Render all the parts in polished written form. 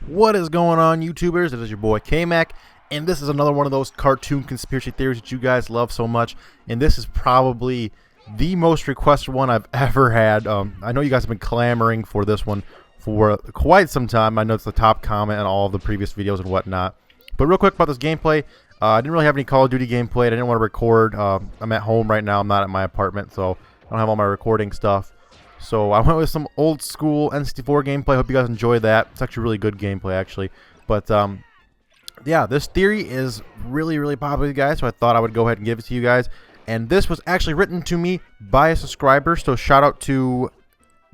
What is going on, YouTubers? It is your boy K-Mac, and this is another one of those cartoon conspiracy theories that you guys love so much. And this is probably the most requested one I've ever had. I know you guys have been clamoring for this one for quite some time. I know it's the top comment in all of the previous videos and whatnot. But real quick about this gameplay, I didn't really have any Call of Duty gameplay. I didn't want to record. I'm at home right now. I'm not at my apartment, so I don't have all my recording stuff. So I went with some old school N64 gameplay. Hope you guys enjoy that. It's actually really good gameplay, actually. But yeah, this theory is really popular, guys. So I thought I would go ahead and give it to you guys. And this was actually written to me by a subscriber. So shout out to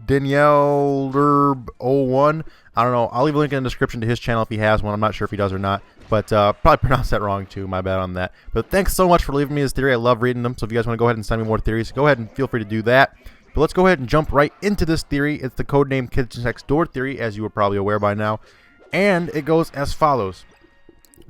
Danielle01. I don't know. I'll leave a link in the description to his channel if he has one. I'm not sure if he does or not. But probably pronounced that wrong too. My bad on that. But thanks so much for leaving me this theory. I love reading them. So if you guys want to go ahead and send me more theories, go ahead and feel free to do that. But let's go ahead and jump right into this theory. It's the codename Kids Next Door theory, as you were probably aware by now. And it goes as follows.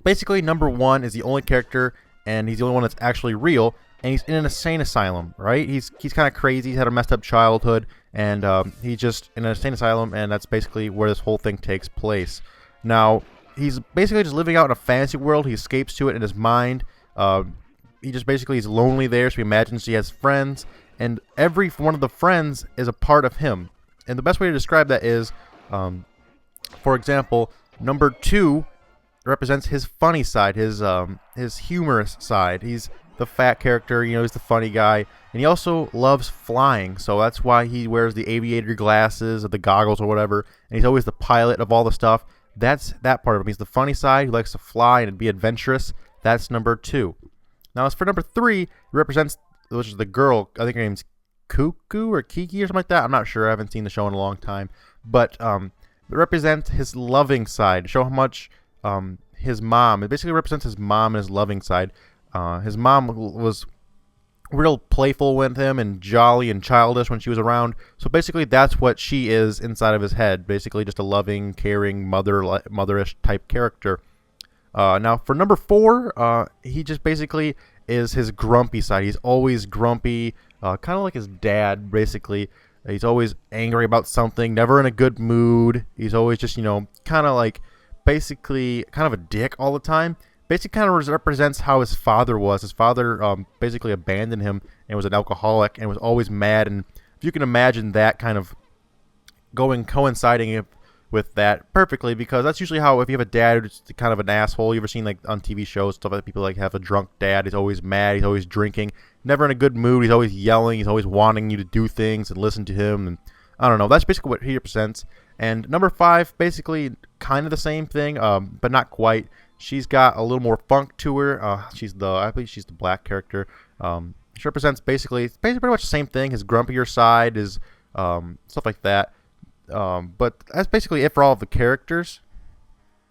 Basically, number one is the only character, and he's the only one that's actually real, and he's in an insane asylum, right? He's kind of crazy. He's had a messed up childhood, and he's just in an insane asylum, and that's basically where this whole thing takes place. Now, he's basically just living out in a fantasy world. He escapes to it in his mind. He just basically is lonely there, so he imagines he has friends. And every one of the friends is a part of him. And the best way to describe that is, for example, number 2 represents his funny side, his humorous side. He's the fat character, you know, he's the funny guy. And he also loves flying, so that's why he wears the aviator glasses or the goggles or whatever. And he's always the pilot of all the stuff. That's that part of him. He's the funny side, who likes to fly and be adventurous. That's number 2. Now, as for number 3, it represents, which is the girl, I think her name's Cuckoo or Kiki or something like that. I'm not sure. I haven't seen the show in a long time. But it represents his loving side. Show how much his mom, it basically represents his mom and his loving side. His mom was real playful with him and jolly and childish when she was around. So basically that's what she is inside of his head. Basically just a loving, caring, motherish type character. Now for number 4, he just basically is his grumpy side. He's always grumpy, kind of like his dad, basically. He's always angry about something, never in a good mood. He's always just, you know, kind of like, basically, kind of a dick all the time. Basically kind of represents how his father was. His father basically abandoned him and was an alcoholic and was always mad. And if you can imagine that kind of coinciding with that perfectly, because that's usually how, if you have a dad who's kind of an asshole, you ever seen like on TV shows stuff like people like have a drunk dad. He's always mad, he's always drinking, never in a good mood, he's always yelling, he's always wanting you to do things and listen to him, and I don't know, that's basically what he represents. And number 5, basically kind of the same thing, but not quite. She's got a little more funk to her. I believe she's the black character. She represents basically pretty much the same thing, his grumpier side, his stuff like that. But that's basically it for all of the characters.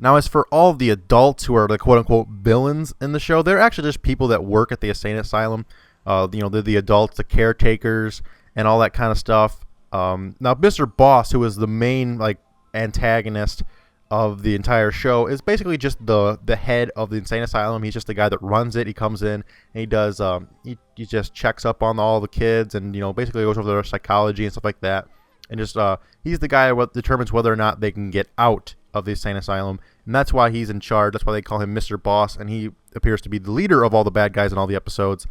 Now, as for all of the adults who are the quote-unquote villains in the show, they're actually just people that work at the insane asylum. You know, they're the adults, the caretakers, and all that kind of stuff. Now, Mr. Boss, who is the main like antagonist of the entire show, is basically just the head of the insane asylum. He's just the guy that runs it. He comes in and he does he just checks up on all the kids and, you know, basically goes over their psychology and stuff like that. And just he's the guy that determines whether or not they can get out of the insane asylum, and that's why he's in charge. That's why they call him Mr. Boss, and he appears to be the leader of all the bad guys in all the episodes.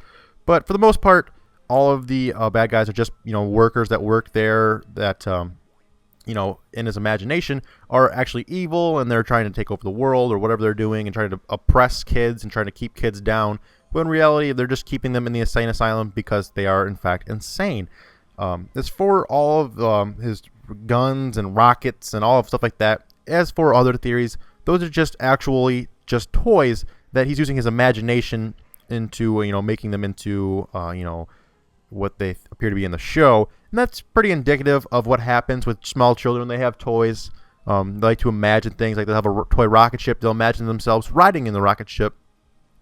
But for the most part, all of the bad guys are just, you know, workers that work there that you know, in his imagination are actually evil, and they're trying to take over the world or whatever they're doing and trying to oppress kids and trying to keep kids down. But in reality, they're just keeping them in the insane asylum because they are in fact insane. As for all of his guns and rockets and all of stuff like that, as for other theories, those are just actually just toys that he's using his imagination into, you know, making them into, you know, what they appear to be in the show. And that's pretty indicative of what happens with small children. They have toys. They like to imagine things. Like they'll have a toy rocket ship. They'll imagine themselves riding in the rocket ship,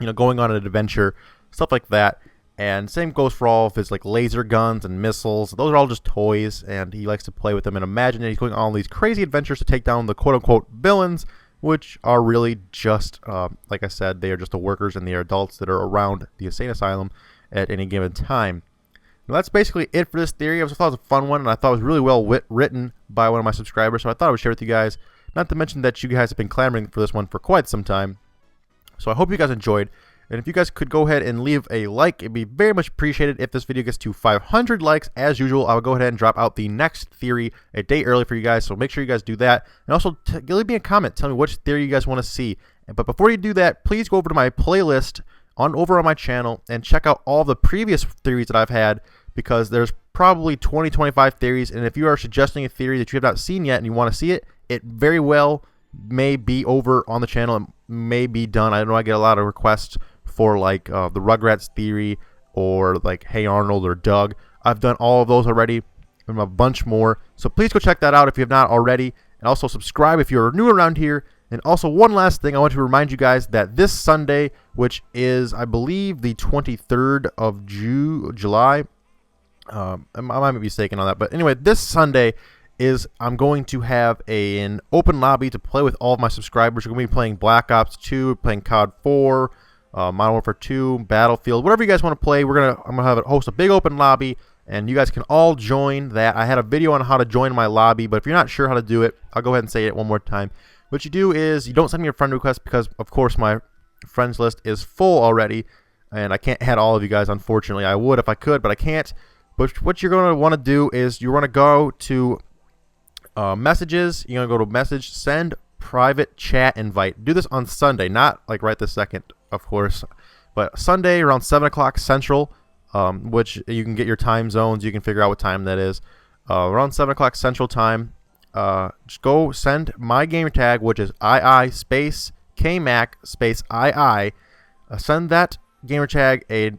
you know, going on an adventure, stuff like that. And same goes for all of his like laser guns and missiles. Those are all just toys, and he likes to play with them and imagine that he's going on all these crazy adventures to take down the quote-unquote villains, which are really just, like I said, they are just the workers and the adults that are around the insane asylum at any given time. Now, that's basically it for this theory. I thought it was a fun one, and I thought it was really well written by one of my subscribers, so I thought I would share with you guys. Not to mention that you guys have been clamoring for this one for quite some time. So I hope you guys enjoyed. And if you guys could go ahead and leave a like, it'd be very much appreciated. If this video gets to 500 likes, as usual, I will go ahead and drop out the next theory a day early for you guys. So make sure you guys do that. And also, leave me a comment. Tell me which theory you guys want to see. But before you do that, please go over to my playlist over on my channel and check out all the previous theories that I've had, because there's probably 20-25 theories. And if you are suggesting a theory that you have not seen yet and you want to see it, it very well may be over on the channel. It may be done. I know I get a lot of requests for like the Rugrats Theory or like Hey Arnold or Doug. I've done all of those already and a bunch more. So please go check that out if you have not already. And also subscribe if you're new around here. And also one last thing, I want to remind you guys that this Sunday, which is I believe the 23rd of July, I might be mistaken on that. But anyway, this Sunday I'm going to have an open lobby to play with all of my subscribers. We're going to be playing Black Ops 2, playing COD 4, Modern Warfare 2, Battlefield, whatever you guys want to play. I'm gonna host a big open lobby, and you guys can all join that. I had a video on how to join my lobby, but if you're not sure how to do it, I'll go ahead and say it one more time. What you do is you don't send me a friend request, because of course my friends list is full already, and I can't add all of you guys. Unfortunately, I would if I could, but I can't. But what you're going to want to do is you want to go to messages. You're going to go to message, send private chat invite. Do this on Sunday, not like right this second, of course, but Sunday around 7 o'clock Central, which you can get your time zones. You can figure out what time that is. Around 7 o'clock Central time, just go send my gamer tag, which is II space KMac space II. Send that gamer tag a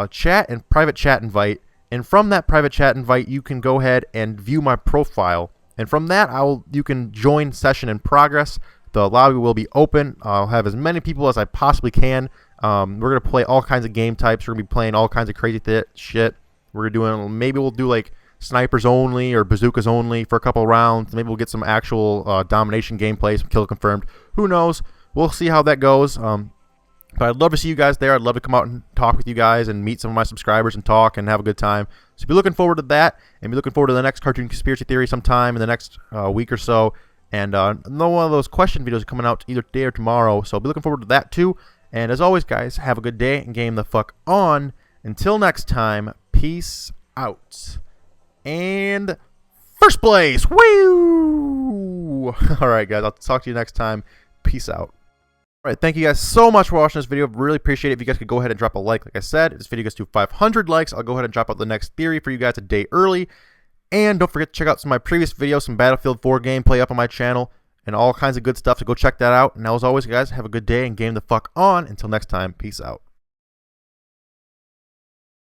chat and private chat invite, and from that private chat invite, you can go ahead and view my profile. And from that, you can join session in progress. The lobby will be open. I'll have as many people as I possibly can. We're going to play all kinds of game types. We're going to be playing all kinds of crazy shit. Maybe we'll do like snipers only or bazookas only for a couple rounds. Maybe we'll get some actual domination gameplay, some kill confirmed. Who knows? We'll see how that goes. But I'd love to see you guys there. I'd love to come out and talk with you guys and meet some of my subscribers and talk and have a good time. So be looking forward to that, and be looking forward to the next Cartoon Conspiracy Theory sometime in the next week or so. And another one of those question videos coming out either today or tomorrow. So be looking forward to that too. And as always, guys, have a good day and game the fuck on. Until next time, peace out. And first place! Woo! Alright, guys, I'll talk to you next time. Peace out. Alright, thank you guys so much for watching this video. Really appreciate it if you guys could go ahead and drop a like. Like I said, if this video gets to 500 likes, I'll go ahead and drop out the next theory for you guys a day early. And don't forget to check out some of my previous videos, some Battlefield 4 gameplay up on my channel, and all kinds of good stuff, so go check that out. And as always, guys, have a good day and game the fuck on. Until next time, peace out.